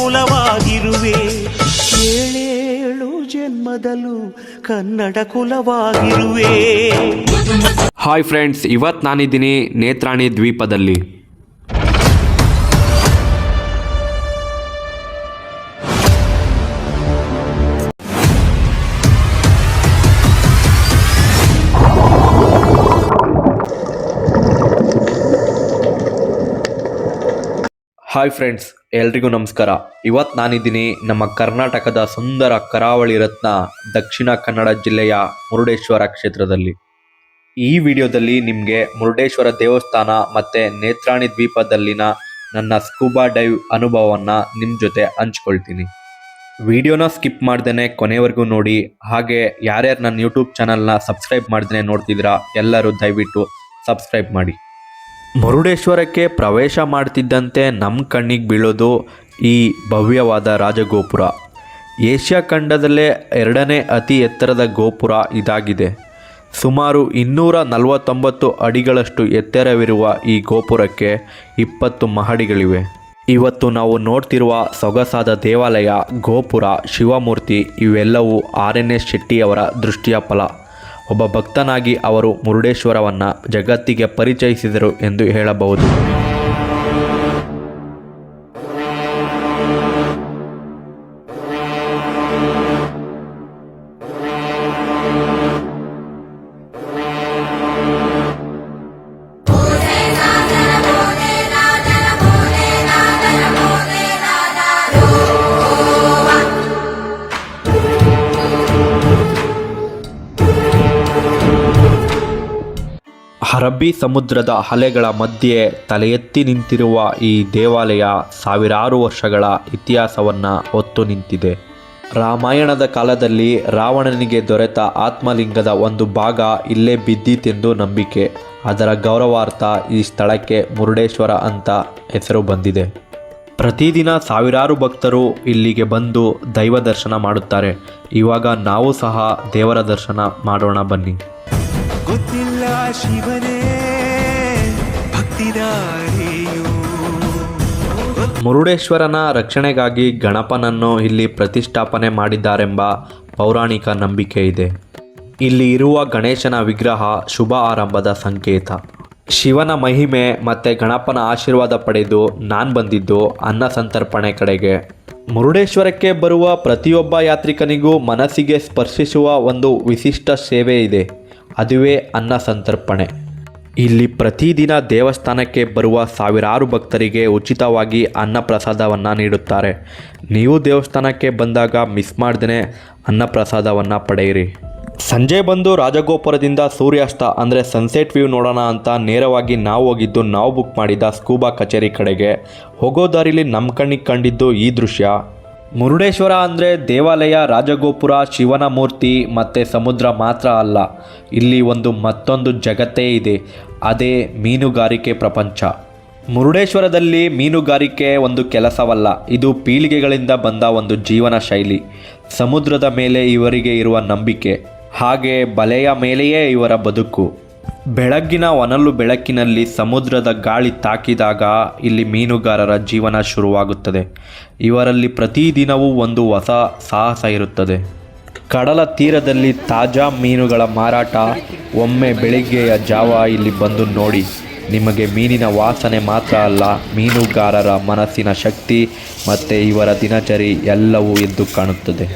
ಕುಲವಾಗಿರುವೆ. ಏಳೇಳು ಜನ್ಮದಲ್ಲೂ Kannada ಕುಲವಾಗಿರುವೆ. Hi friends, ಇವತ್ತು ನಾನಿದ್ದೀನಿ ನೇತ್ರಾಣಿ ದ್ವೀಪದಲ್ಲಿ. ಹಾಯ್ ಫ್ರೆಂಡ್ಸ್, ಎಲ್ರಿಗೂ ನಮಸ್ಕಾರ. ಇವತ್ತು ನಾನಿದ್ದೀನಿ ನಮ್ಮ ಕರ್ನಾಟಕದ ಸುಂದರ ಕರಾವಳಿ ರತ್ನ ದಕ್ಷಿಣ ಕನ್ನಡ ಜಿಲ್ಲೆಯ ಮುರುಡೇಶ್ವರ ಕ್ಷೇತ್ರದಲ್ಲಿ. ಈ ವಿಡಿಯೋದಲ್ಲಿ ನಿಮಗೆ ಮುರುಡೇಶ್ವರ ದೇವಸ್ಥಾನ ಮತ್ತು ನೇತ್ರಾಣಿ ದ್ವೀಪದಲ್ಲಿನ ನನ್ನ ಸ್ಕೂಬಾ ಡೈವ್ ಅನುಭವವನ್ನು ನಿಮ್ಮ ಜೊತೆ ಹಂಚ್ಕೊಳ್ತೀನಿ. ವಿಡಿಯೋನ ಸ್ಕಿಪ್ ಮಾಡ್ದೇ ಕೊನೆವರೆಗೂ ನೋಡಿ. ಹಾಗೆ ಯಾರ್ಯಾರು ನನ್ನ ಯೂಟ್ಯೂಬ್ ಚಾನಲ್ನ ಸಬ್ಸ್ಕ್ರೈಬ್ ಮಾಡ್ದೇ ನೋಡ್ತಿದ್ದೀರಾ ಎಲ್ಲರೂ ದಯವಿಟ್ಟು ಸಬ್ಸ್ಕ್ರೈಬ್ ಮಾಡಿ. ಮುರುಡೇಶ್ವರಕ್ಕೆ ಪ್ರವೇಶ ಮಾಡ್ತಿದ್ದಂತೆ ನಮ್ಮ ಕಣ್ಣಿಗೆ ಬೀಳೋದು ಈ ಭವ್ಯವಾದ ರಾಜಗೋಪುರ. ಏಷ್ಯಾ ಖಂಡದಲ್ಲೇ 2ನೇ ಅತಿ ಎತ್ತರದ ಗೋಪುರ ಇದಾಗಿದೆ. ಸುಮಾರು 249 ಅಡಿಗಳಷ್ಟು ಎತ್ತರವಿರುವ ಈ ಗೋಪುರಕ್ಕೆ 20 ಮಹಡಿಗಳಿವೆ. ಇವತ್ತು ನಾವು ನೋಡ್ತಿರುವ ಸೊಗಸಾದ ದೇವಾಲಯ, ಗೋಪುರ, ಶಿವಮೂರ್ತಿ ಇವೆಲ್ಲವೂ RNS ಶೆಟ್ಟಿಯವರ ದೃಷ್ಟಿಯ ಫಲ. ಒಬ್ಬ ಭಕ್ತನಾಗಿ ಅವರು ಮುರುಡೇಶ್ವರವನ್ನು ಜಗತ್ತಿಗೆ ಪರಿಚಯಿಸಿದರು ಎಂದು ಹೇಳಬಹುದು. ಅರಬ್ಬಿ ಸಮುದ್ರದ ಅಲೆಗಳ ಮಧ್ಯೆ ತಲೆ ಎತ್ತಿ ನಿಂತಿರುವ ಈ ದೇವಾಲಯ ಸಾವಿರಾರು ವರ್ಷಗಳ ಇತಿಹಾಸವನ್ನು ಹೊತ್ತು ನಿಂತಿದೆ. ರಾಮಾಯಣದ ಕಾಲದಲ್ಲಿ ರಾವಣನಿಗೆ ದೊರೆತ ಆತ್ಮಲಿಂಗದ ಒಂದು ಭಾಗ ಇಲ್ಲೇ ಬಿದ್ದಿತೆಂದು ನಂಬಿಕೆ. ಅದರ ಗೌರವಾರ್ಥ ಈ ಸ್ಥಳಕ್ಕೆ ಮುರುಡೇಶ್ವರ ಅಂತ ಹೆಸರು ಬಂದಿದೆ. ಪ್ರತಿದಿನ ಸಾವಿರಾರು ಭಕ್ತರು ಇಲ್ಲಿಗೆ ಬಂದು ದೈವ ದರ್ಶನ ಮಾಡುತ್ತಾರೆ. ಇವಾಗ ನಾವು ಸಹ ದೇವರ ದರ್ಶನ ಮಾಡೋಣ ಬನ್ನಿ. ಗೊತ್ತಿಲ್ಲ ಶಿವನೇ ಭಕ್ತಿದಾರಿಯು. ಮುರುಡೇಶ್ವರನ ರಕ್ಷಣೆಗಾಗಿ ಗಣಪನನ್ನು ಇಲ್ಲಿ ಪ್ರತಿಷ್ಠಾಪನೆ ಮಾಡಿದ್ದಾರೆಂಬ ಪೌರಾಣಿಕ ನಂಬಿಕೆ ಇದೆ. ಇಲ್ಲಿ ಇರುವ ಗಣೇಶನ ವಿಗ್ರಹ ಶುಭ ಆರಂಭದ ಸಂಕೇತ. ಶಿವನ ಮಹಿಮೆ ಮತ್ತು ಗಣಪನ ಆಶೀರ್ವಾದ ಪಡೆದು ನಾನು ಬಂದಿದ್ದು ಅನ್ನ ಸಂತರ್ಪಣೆ ಕಡೆಗೆ. ಮುರುಡೇಶ್ವರಕ್ಕೆ ಬರುವ ಪ್ರತಿಯೊಬ್ಬ ಯಾತ್ರಿಕನಿಗೂ ಮನಸ್ಸಿಗೆ ಸ್ಪರ್ಶಿಸುವ ಒಂದು ವಿಶಿಷ್ಟ ಸೇವೆ ಇದೆ. ಅದುವೇ ಅನ್ನ ಸಂತರ್ಪಣೆ. ಇಲ್ಲಿ ಪ್ರತಿದಿನ ದೇವಸ್ಥಾನಕ್ಕೆ ಬರುವ ಸಾವಿರಾರು ಭಕ್ತರಿಗೆ ಉಚಿತವಾಗಿ ಅನ್ನ ಪ್ರಸಾದವನ್ನು ನೀಡುತ್ತಾರೆ. ನೀವು ದೇವಸ್ಥಾನಕ್ಕೆ ಬಂದಾಗ ಮಿಸ್ ಮಾಡ್ದೇ ಅನ್ನ ಪ್ರಸಾದವನ್ನು ಪಡೆಯಿರಿ. ಸಂಜೆ ಬಂದು ರಾಜಗೋಪುರದಿಂದ ಸೂರ್ಯಾಸ್ತ ಅಂದರೆ ಸನ್ಸೆಟ್ ವ್ಯೂ ನೋಡೋಣ ಅಂತ ನೇರವಾಗಿ ನಾವು ಹೋಗಿದ್ದು ನಾವು ಬುಕ್ ಮಾಡಿದ ಸ್ಕೂಬಾ ಕಚೇರಿ ಕಡೆಗೆ. ಹೋಗೋ ದಾರಿಲಿ ನಮ್ಮ ಕಣ್ಣಿಗೆ ಕಂಡಿದ್ದು ಈ ದೃಶ್ಯ. ಮುರುಡೇಶ್ವರ ಅಂದರೆ ದೇವಾಲಯ, ರಾಜಗೋಪುರ, ಶಿವನ ಮೂರ್ತಿ ಮತ್ತು ಸಮುದ್ರ ಮಾತ್ರ ಅಲ್ಲ. ಇಲ್ಲಿ ಮತ್ತೊಂದು ಜಗತ್ತೇ ಇದೆ. ಅದೇ ಮೀನುಗಾರಿಕೆ ಪ್ರಪಂಚ. ಮುರುಡೇಶ್ವರದಲ್ಲಿ ಮೀನುಗಾರಿಕೆ ಒಂದು ಕೆಲಸವಲ್ಲ, ಇದು ಪೀಳಿಗೆಗಳಿಂದ ಬಂದ ಒಂದು ಜೀವನ ಶೈಲಿ. ಸಮುದ್ರದ ಮೇಲೆ ಇವರಿಗೆ ಇರುವ ನಂಬಿಕೆ, ಹಾಗೆ ಬಲೆಯ ಮೇಲೆಯೇ ಇವರ ಬದುಕು. ಬೆಳಗ್ಗಿನ ಹೊನಲು ಬೆಳಕಿನಲ್ಲಿ ಸಮುದ್ರದ ಗಾಳಿ ತಾಕಿದಾಗ ಇಲ್ಲಿ ಮೀನುಗಾರರ ಜೀವನ ಶುರುವಾಗುತ್ತದೆ. ಇವರಲ್ಲಿ ಪ್ರತಿದಿನವೂ ಒಂದು ಹೊಸ ಸಾಹಸ ಇರುತ್ತದೆ. ಕಡಲ ತೀರದಲ್ಲಿ ತಾಜಾ ಮೀನುಗಳ ಮಾರಾಟ. ಒಮ್ಮೆ ಬೆಳಿಗ್ಗೆಯ ಜಾವ ಇಲ್ಲಿ ಬಂದು ನೋಡಿ. ನಿಮಗೆ ಮೀನಿನ ವಾಸನೆ ಮಾತ್ರ ಅಲ್ಲ, ಮೀನುಗಾರರ ಮನಸ್ಸಿನ ಶಕ್ತಿ ಮತ್ತು ಇವರ ದಿನಚರಿ ಎಲ್ಲವೂ ಎದ್ದು ಕಾಣುತ್ತದೆ.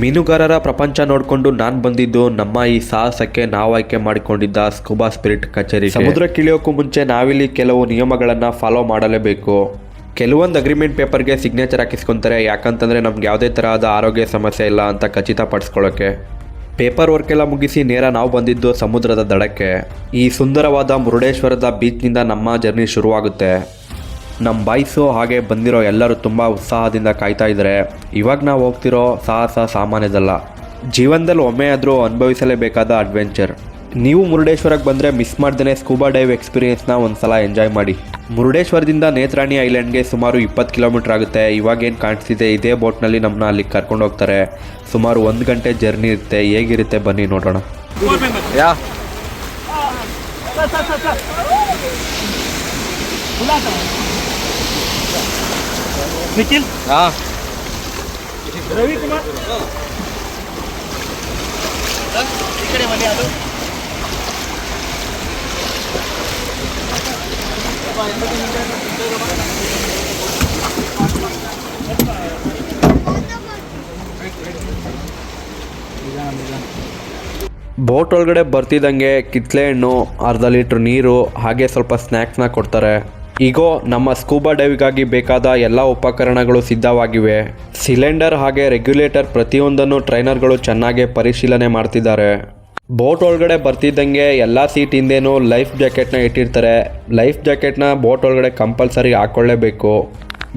ಮೀನುಗಾರರ ಪ್ರಪಂಚ ನೋಡಿಕೊಂಡು ನಾನು ಬಂದಿದ್ದು ನಮ್ಮ ಈ ಸಾಹಸಕ್ಕೆ ನಾವು ಆಯ್ಕೆ ಮಾಡಿಕೊಂಡಿದ್ದ ಸ್ಕೂಬಾ ಸ್ಪಿರಿಟ್ ಕಚೇರಿ. ಸಮುದ್ರಕ್ಕಿಳಿಯೋಕ್ಕೂ ಮುಂಚೆ ನಾವಿಲ್ಲಿ ಕೆಲವು ನಿಯಮಗಳನ್ನು ಫಾಲೋ ಮಾಡಲೇಬೇಕು. ಕೆಲವೊಂದು ಅಗ್ರಿಮೆಂಟ್ ಪೇಪರ್ಗೆ ಸಿಗ್ನೇಚರ್ ಹಾಕಿಸ್ಕೊತಾರೆ. ಯಾಕಂತಂದರೆ ನಮ್ಗೆ ಯಾವುದೇ ತರಹದ ಆರೋಗ್ಯ ಸಮಸ್ಯೆ ಇಲ್ಲ ಅಂತ ಖಚಿತಪಡಿಸ್ಕೊಳ್ಳೋಕ್ಕೆ. ಪೇಪರ್ ವರ್ಕೆಲ್ಲ ಮುಗಿಸಿ ನೇರ ನಾವು ಬಂದಿದ್ದು ಸಮುದ್ರದ ದಡಕ್ಕೆ. ಈ ಸುಂದರವಾದ ಮುರುಡೇಶ್ವರದ ಬೀಚ್ನಿಂದ ನಮ್ಮ ಜರ್ನಿ ಶುರುವಾಗುತ್ತೆ. ನಮ್ಮ ಬಾಯ್ಸು ಹಾಗೆ ಬಂದಿರೋ ಎಲ್ಲರೂ ತುಂಬ ಉತ್ಸಾಹದಿಂದ ಕಾಯ್ತಾ ಇದ್ದಾರೆ. ಇವಾಗ ನಾವು ಹೋಗ್ತಿರೋ ಸಾಹಸ ಸಾಮಾನ್ಯದಲ್ಲ. ಜೀವನದಲ್ಲಿ ಒಮ್ಮೆ ಆದರೂ ಅನುಭವಿಸಲೇಬೇಕಾದ ಅಡ್ವೆಂಚರ್. ನೀವು ಮುರುಡೇಶ್ವರಕ್ಕೆ ಬಂದರೆ ಮಿಸ್ ಮಾಡ್ದೇ ಸ್ಕೂಬಾ ಡೈವ್ ಎಕ್ಸ್ಪೀರಿಯೆನ್ಸ್ನ ಒಂದು ಸಲ ಎಂಜಾಯ್ ಮಾಡಿ. ಮುರುಡೇಶ್ವರದಿಂದ ನೇತ್ರಾಣಿ ಐಲ್ಯಾಂಡ್ಗೆ ಸುಮಾರು 20 ಕಿಲೋಮೀಟರ್ ಆಗುತ್ತೆ. ಇವಾಗೇನು ಕಾಣಿಸ್ತಿದೆ ಇದೇ ಬೋಟ್ನಲ್ಲಿ ನಮ್ಮನ್ನ ಅಲ್ಲಿಗೆ ಕರ್ಕೊಂಡು ಹೋಗ್ತಾರೆ. ಸುಮಾರು 1 ಗಂಟೆ ಜರ್ನಿ ಇರುತ್ತೆ. ಹೇಗಿರುತ್ತೆ ಬನ್ನಿ ನೋಡೋಣ. ನಿಖಿಲ್ ರವಿಕುಮಾರ್ ಈ ಕಡೆ ಬನ್ನಿ. ಅದು ಬೋಟ್ ಒಳಗಡೆ ಬರ್ತಿದ್ದಂಗೆ ಕಿತ್ಲೆ ಹಣ್ಣು, ಅರ್ಧ ಲೀಟ್ರ್ ನೀರು, ಹಾಗೆ ಸ್ವಲ್ಪ ಸ್ನ್ಯಾಕ್ಸ್ನ ಕೊಡ್ತಾರೆ. ಈಗೋ ನಮ್ಮ ಸ್ಕೂಬಾ ಡೈವಿಗಾಗಿ ಬೇಕಾದ ಎಲ್ಲ ಉಪಕರಣಗಳು ಸಿದ್ಧವಾಗಿವೆ. ಸಿಲಿಂಡರ್ ಹಾಗೆ ರೆಗ್ಯುಲೇಟರ್ ಪ್ರತಿಯೊಂದನ್ನು ಟ್ರೈನರ್ಗಳು ಚೆನ್ನಾಗಿ ಪರಿಶೀಲನೆ ಮಾಡ್ತಿದ್ದಾರೆ. ಬೋಟ್ ಒಳಗಡೆ ಬರ್ತಿದ್ದಂಗೆ ಎಲ್ಲ ಸೀಟ್ ಹಿಂದೆನೂ ಲೈಫ್ ಜಾಕೆಟ್ನ ಇಟ್ಟಿರ್ತಾರೆ. ಲೈಫ್ ಜಾಕೆಟ್ನ ಬೋಟ್ ಒಳಗಡೆ ಕಂಪಲ್ಸರಿ ಹಾಕ್ಕೊಳ್ಳೇಬೇಕು.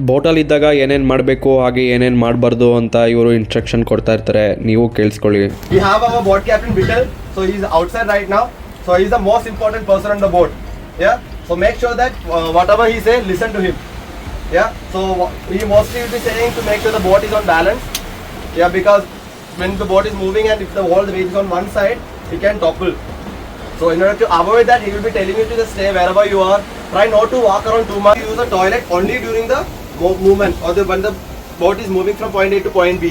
ಬೋಟಲ್ಲಿದ್ದಾಗ ಏನೇನು ಮಾಡಬೇಕು ಹಾಗೆ ಏನೇನು ಮಾಡಬಾರ್ದು ಅಂತ ಇವರು ಇನ್ಸ್ಟ್ರಕ್ಷನ್ ಕೊಡ್ತಾ ಇರ್ತಾರೆ, ನೀವು ಕೇಳಿಸ್ಕೊಳ್ಳಿ. We have our boat captain Bital, so he is outside right now. So he is the most important person on the boat. Yeah. So make sure that whatever he says, listen to him. Yeah. So he mostly will be saying to make sure the boat is on balance. Yeah, because when the boat is moving and if the whole weight is on one side, it can topple. So in order to avoid that, he will be telling you to just stay wherever you are. Try not to walk around too much. Use the toilet only during the movement or when the boat is moving from point A to point B.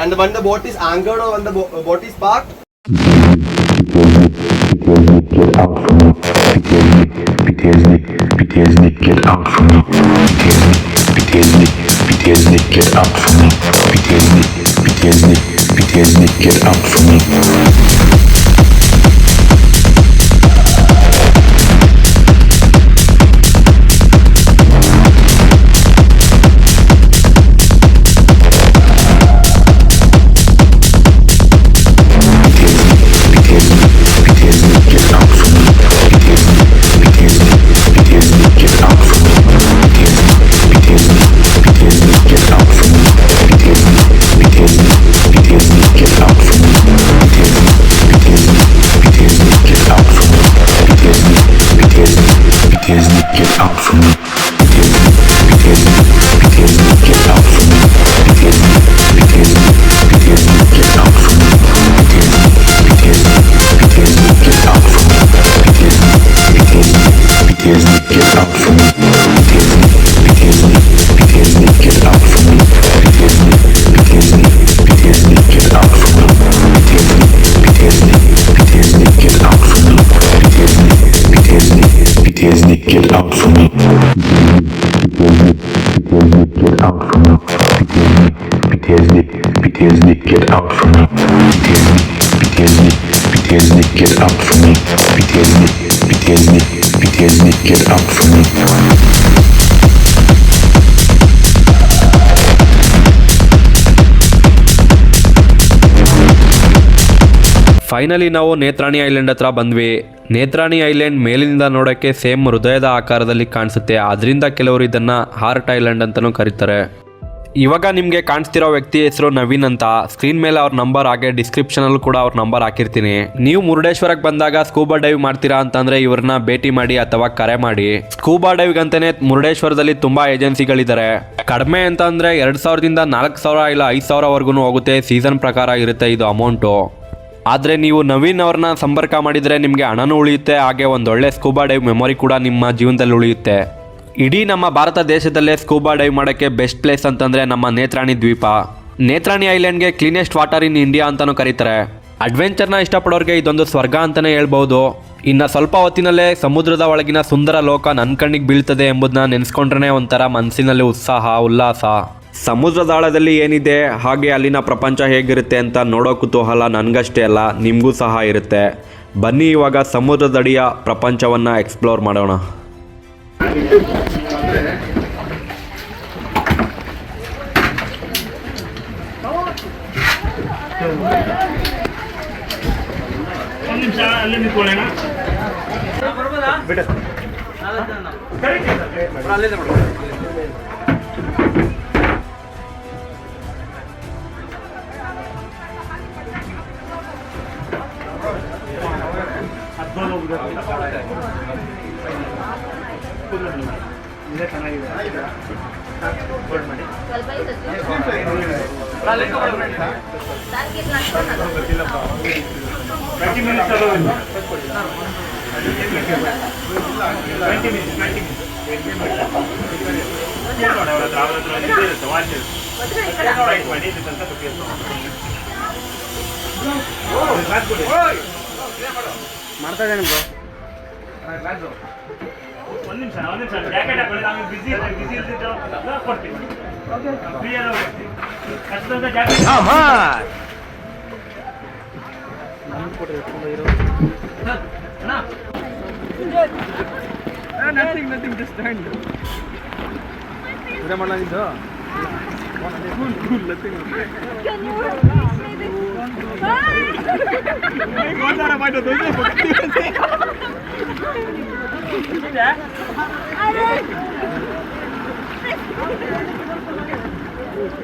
And when the boat is anchored or when the boat is parked. Get out from me. BTSD, get out from me. BTSD, get out from me. BTSD, get out from me. Get out from me. Get out from me. BTSD, get out from me. BTSD, get out from me. BTSD, get out from me. Finally ನಾವು Netrani island ಹತ್ರ ಬಂದ್ವಿ. Netrani island ಮೇಲಿನಿಂದ ನೋಡೋಕ್ಕೆ same ಹೃದಯದ ಆಕಾರದಲ್ಲಿ ಕಾಣಿಸುತ್ತೆ. ಅದರಿಂದ ಕೆಲವರು ಇದನ್ನು ಹಾರ್ಟ್ ಐಲ್ಯಾಂಡ್ ಅಂತಲೂ ಕರೀತಾರೆ. ಇವಾಗ ನಿಮಗೆ ಕಾಣಿಸ್ತಿರೋ ವ್ಯಕ್ತಿ ಹೆಸರು ನವೀನ್ ಅಂತ. ಸ್ಕ್ರೀನ್ ಮೇಲೆ ಅವ್ರ ನಂಬರ್ ಹಾಗೆ ಡಿಸ್ಕ್ರಿಪ್ಷನಲ್ಲೂ ಕೂಡ ಅವ್ರ ನಂಬರ್ ಹಾಕಿರ್ತೀನಿ. ನೀವು ಮುರುಡೇಶ್ವರಕ್ಕೆ ಬಂದಾಗ ಸ್ಕೂಬಾ ಡೈವ್ ಮಾಡ್ತೀರಾ ಅಂತಂದರೆ ಇವ್ರನ್ನ ಭೇಟಿ ಮಾಡಿ ಅಥವಾ ಕರೆ ಮಾಡಿ. ಸ್ಕೂಬಾ ಡೈವ್ಗಂತಾನೆ ಮುರುಡೇಶ್ವರದಲ್ಲಿ ತುಂಬ ಏಜೆನ್ಸಿಗಳಿದ್ದಾರೆ. ಕಡಿಮೆ ಅಂತ ಅಂದರೆ 2000ದಿಂದ 4000 ಇಲ್ಲ 5000ವರೆಗೂ ಹೋಗುತ್ತೆ. ಸೀಸನ್ ಪ್ರಕಾರ ಇರುತ್ತೆ ಇದು ಅಮೌಂಟು. ಆದರೆ ನೀವು ನವೀನ್ ಅವ್ರನ್ನ ಸಂಪರ್ಕ ಮಾಡಿದರೆ ನಿಮಗೆ ಹಣನೂ ಉಳಿಯುತ್ತೆ, ಹಾಗೆ ಒಂದೊಳ್ಳೆ ಸ್ಕೂಬಾ ಡೈವ್ ಮೆಮೊರಿ ಕೂಡ ನಿಮ್ಮ ಜೀವನದಲ್ಲಿ ಉಳಿಯುತ್ತೆ. ಇಡೀ ನಮ್ಮ ಭಾರತ ದೇಶದಲ್ಲೇ ಸ್ಕೂಬಾ ಡೈವ್ ಮಾಡೋಕ್ಕೆ ಬೆಸ್ಟ್ ಪ್ಲೇಸ್ ಅಂತಂದರೆ ನಮ್ಮ ನೇತ್ರಾಣಿ ದ್ವೀಪ. ನೇತ್ರಾಣಿ ಐಲ್ಯಾಂಡ್ಗೆ ಕ್ಲೀನೆಸ್ಟ್ ವಾಟರ್ ಇನ್ ಇಂಡಿಯಾ ಅಂತಲೂ ಕರೀತಾರೆ. ಅಡ್ವೆಂಚರ್ನ ಇಷ್ಟಪಡೋರಿಗೆ ಇದೊಂದು ಸ್ವರ್ಗ ಅಂತಲೇ ಹೇಳ್ಬೋದು. ಇನ್ನು ಸ್ವಲ್ಪ ಹೊತ್ತಿನಲ್ಲೇ ಸಮುದ್ರದ ಒಳಗಿನ ಸುಂದರ ಲೋಕ ನನ್ನ ಕಣ್ಣಿಗೆ ಬೀಳ್ತದೆ ಎಂಬುದನ್ನ ನೆನೆಸ್ಕೊಂಡ್ರೆ ಒಂಥರ ಮನಸ್ಸಿನಲ್ಲಿ ಉತ್ಸಾಹ ಉಲ್ಲಾಸ. ಸಮುದ್ರದಾಳದಲ್ಲಿ ಏನಿದೆ ಹಾಗೆ ಅಲ್ಲಿನ ಪ್ರಪಂಚ ಹೇಗಿರುತ್ತೆ ಅಂತ ನೋಡೋ ಕುತೂಹಲ ನನಗಷ್ಟೇ ಅಲ್ಲ, ನಿಮಗೂ ಸಹ ಇರುತ್ತೆ. ಬನ್ನಿ ಇವಾಗ ಸಮುದ್ರದಡಿಯ ಪ್ರಪಂಚವನ್ನು ಎಕ್ಸ್ಪ್ಲೋರ್ ಮಾಡೋಣ. ಮಾಡ್ತಾ ಇದ್ದೇನೆ ಬ್ರೋ. ಒಂದು ನಿಮಿಷ ಜಾಕೆಟ್ ಹಾಕೊಳ್ಳಿ, ನಾವು ಬಿಸಿ ಇರ್ತಿದ್ದು ಕೊಡ್ತೀವಿ. ಫ್ರೀ ಎಲ್ಲ ಕೊಡ್ತೀವಿ. ಕಷ್ಟದ ಜಾಕೆಟ್ ನಥಿಂಗ್ ಜಸ್ಟ್ ಸ್ಟ್ಯಾಂಡ್. ಇದೇ ಮಾಡಲಾಗಿದ್ದು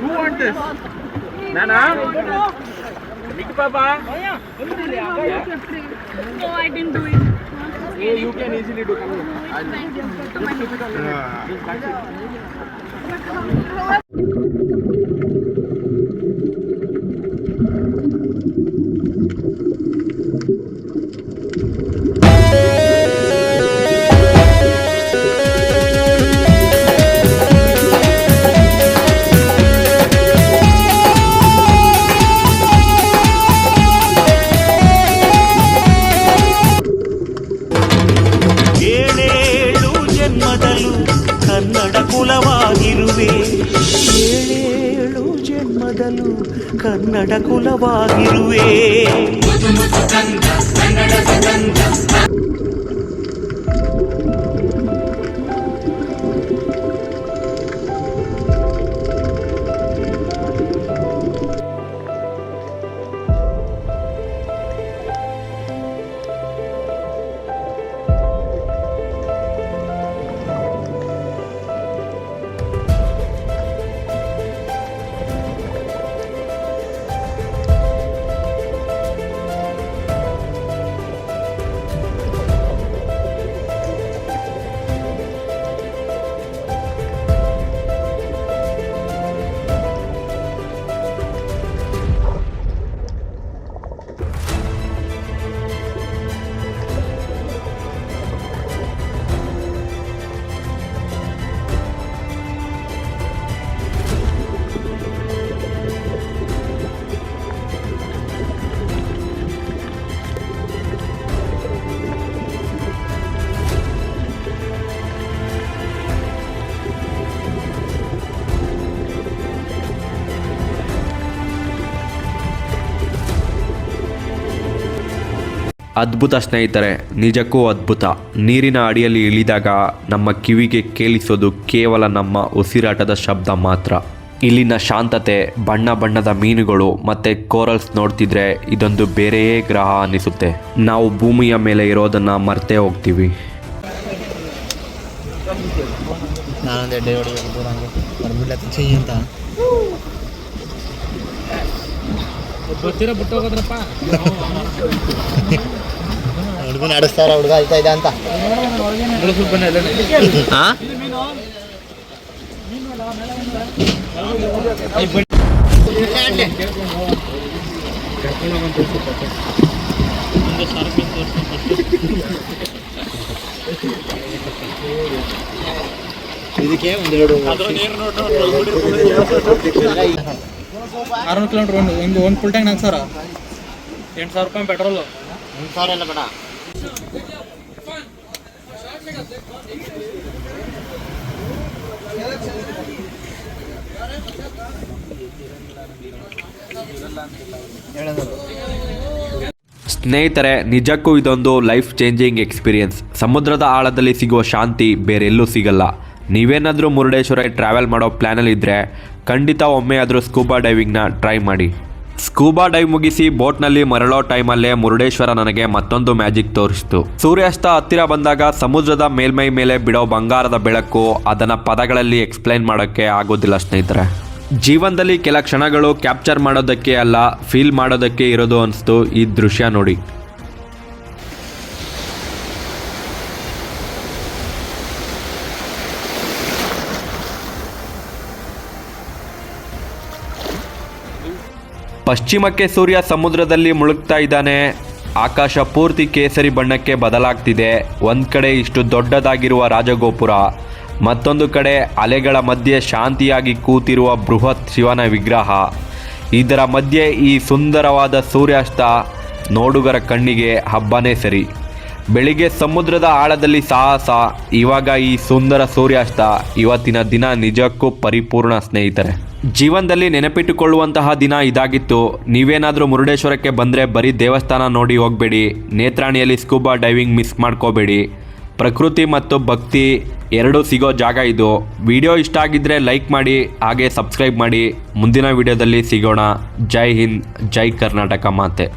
Who want this? Nana? Big Papa? No, I didn't do it. Yeah, you can easily do. Thank you. ಏಳೇಳು ಜನ್ಮದಲ್ಲೂ ಕನ್ನಡ ಕುಲವಾಗಿರುವೆ, ಏಳೇಳು ಜನ್ಮದಲ್ಲೂ ಕನ್ನಡ ಕುಲವಾಗಿರುವೆ. ಅದ್ಭುತ ಸ್ನೇಹಿತರೆ, ನಿಜಕ್ಕೂ ಅದ್ಭುತ. ನೀರಿನ ಅಡಿಯಲ್ಲಿ ಇಳಿದಾಗ ನಮ್ಮ ಕಿವಿಗೆ ಕೇಳಿಸೋದು ಕೇವಲ ನಮ್ಮ ಉಸಿರಾಟದ ಶಬ್ದ ಮಾತ್ರ. ಇಲ್ಲಿನ ಶಾಂತತೆ, ಬಣ್ಣ ಬಣ್ಣದ ಮೀನುಗಳು ಮತ್ತು ಕೋರಲ್ಸ್ ನೋಡ್ತಿದ್ರೆ ಇದೊಂದು ಬೇರೆಯೇ ಗ್ರಹ ಅನಿಸುತ್ತೆ. ನಾವು ಭೂಮಿಯ ಮೇಲೆ ಇರೋದನ್ನು ಮರ್ತೇ ಹೋಗ್ತೀವಿ. ನಾನೊಂದು ಎಡ್ಡೆ ಹೊಡಿಬೇಕು ದೂರಂಗೆ ಬರ್ಬಿಡ್ಲ ಚೆಯ್ಯಿ ಅಂತ ಗೊತ್ತಿರೋ ಬಿಟ್ಟು ಹೋಗೋದ್ರಪ್ಪ. ಹುಡುಗನ ಆಡಿಸ್ತಾರ, ಹುಡುಗ ಆಯ್ತಾ ಇದೆ ಅಂತ ಇದಕ್ಕೆ ಒಂದೆರಡು 600 ಕಿಲೋಮೀಟರ್ ಒಂದು ಫುಲ್ ಟ್ಯಾಂಕ್ 4,000 8,000 ರೂಪಾಯಿ ಪೆಟ್ರೋಲು. 1,000 ಎಲ್ಲ ಬೇಡ. ಸ್ನೇಹಿತರೆ, ನಿಜಕ್ಕೂ ಇದೊಂದು ಲೈಫ್ ಚೇಂಜಿಂಗ್ ಎಕ್ಸ್ಪೀರಿಯನ್ಸ್. ಸಮುದ್ರದ ಆಳದಲ್ಲಿ ಸಿಗುವ ಶಾಂತಿ ಬೇರೆಲ್ಲೂ ಸಿಗಲ್ಲ. ನೀವೇನಾದರೂ ಮುರುಡೇಶ್ವರ ಟ್ರಾವೆಲ್ ಮಾಡೋ ಪ್ಲ್ಯಾನಲ್ಲಿದ್ದರೆ ಖಂಡಿತ ಒಮ್ಮೆ ಆದರೂ ಸ್ಕೂಬಾ ಡೈವಿಂಗ್ನ ಟ್ರೈ ಮಾಡಿ. ಸ್ಕೂಬಾ ಡೈವ್ ಮುಗಿಸಿ ಬೋಟ್ನಲ್ಲಿ ಮರಳೋ ಟೈಮಲ್ಲೇ ಮುರುಡೇಶ್ವರ ನನಗೆ ಮತ್ತೊಂದು ಮ್ಯಾಜಿಕ್ ತೋರಿಸ್ತು. ಸೂರ್ಯಾಸ್ತ ಹತ್ತಿರ ಬಂದಾಗ ಸಮುದ್ರದ ಮೇಲ್ಮೈ ಮೇಲೆ ಬಿಡೋ ಬಂಗಾರದ ಬೆಳಕು, ಅದನ್ನು ಪದಗಳಲ್ಲಿ ಎಕ್ಸ್ಪ್ಲೈನ್ ಮಾಡೋಕ್ಕೆ ಆಗೋದಿಲ್ಲ ಸ್ನೇಹಿತರೆ. ಜೀವನದಲ್ಲಿ ಕೆಲ ಕ್ಷಣಗಳು ಕ್ಯಾಪ್ಚರ್ ಮಾಡೋದಕ್ಕೆ ಅಲ್ಲ, ಫೀಲ್ ಮಾಡೋದಕ್ಕೆ ಇರೋದು ಅನಿಸ್ತು ಈ ದೃಶ್ಯ ನೋಡಿ. ಪಶ್ಚಿಮಕ್ಕೆ ಸೂರ್ಯ ಸಮುದ್ರದಲ್ಲಿ ಮುಳುಗ್ತಾ ಇದ್ದಾನೆ. ಆಕಾಶ ಪೂರ್ತಿ ಕೇಸರಿ ಬಣ್ಣಕ್ಕೆ ಬದಲಾಗ್ತಿದೆ. ಒಂದು ಕಡೆ ಇಷ್ಟು ದೊಡ್ಡದಾಗಿರುವ ರಾಜಗೋಪುರ, ಮತ್ತೊಂದು ಕಡೆ ಅಲೆಗಳ ಮಧ್ಯೆ ಶಾಂತಿಯಾಗಿ ಕೂತಿರುವ ಬೃಹತ್ ಶಿವನ ವಿಗ್ರಹ. ಇದರ ಮಧ್ಯೆ ಈ ಸುಂದರವಾದ ಸೂರ್ಯಾಸ್ತ ನೋಡುಗರ ಕಣ್ಣಿಗೆ ಹಬ್ಬನೇ ಸರಿ. ಬೆಳಿಗ್ಗೆ ಸಮುದ್ರದ ಆಳದಲ್ಲಿ ಸಾಹಸ, ಇವಾಗ ಈ ಸುಂದರ ಸೂರ್ಯಾಸ್ತ. ಇವತ್ತಿನ ದಿನ ನಿಜಕ್ಕೂ ಪರಿಪೂರ್ಣ ಸ್ನೇಹಿತರೆ. ಜೀವನದಲ್ಲಿ ನೆನಪಿಟ್ಟುಕೊಳ್ಳುವಂತಹ ದಿನ ಇದಾಗಿತ್ತು. ನೀವೇನಾದರೂ ಮುರುಡೇಶ್ವರಕ್ಕೆ ಬಂದರೆ ಬರೀ ದೇವಸ್ಥಾನ ನೋಡಿ ಹೋಗಬೇಡಿ. ನೇತ್ರಾಣಿಯಲ್ಲಿ ಸ್ಕೂಬಾ ಡೈವಿಂಗ್ ಮಿಸ್ ಮಾಡ್ಕೋಬೇಡಿ. ಪ್ರಕೃತಿ ಮತ್ತು ಭಕ್ತಿ ಎರಡೂ ಸಿಗೋ ಜಾಗ ಇದು. ವಿಡಿಯೋ ಇಷ್ಟ ಆಗಿದ್ದರೆ ಲೈಕ್ ಮಾಡಿ, ಹಾಗೆ ಸಬ್ಸ್ಕ್ರೈಬ್ ಮಾಡಿ. ಮುಂದಿನ ವಿಡಿಯೋದಲ್ಲಿ ಸಿಗೋಣ. ಜೈ ಹಿಂದ್, ಜೈ ಕರ್ನಾಟಕ ಮಾತೆ.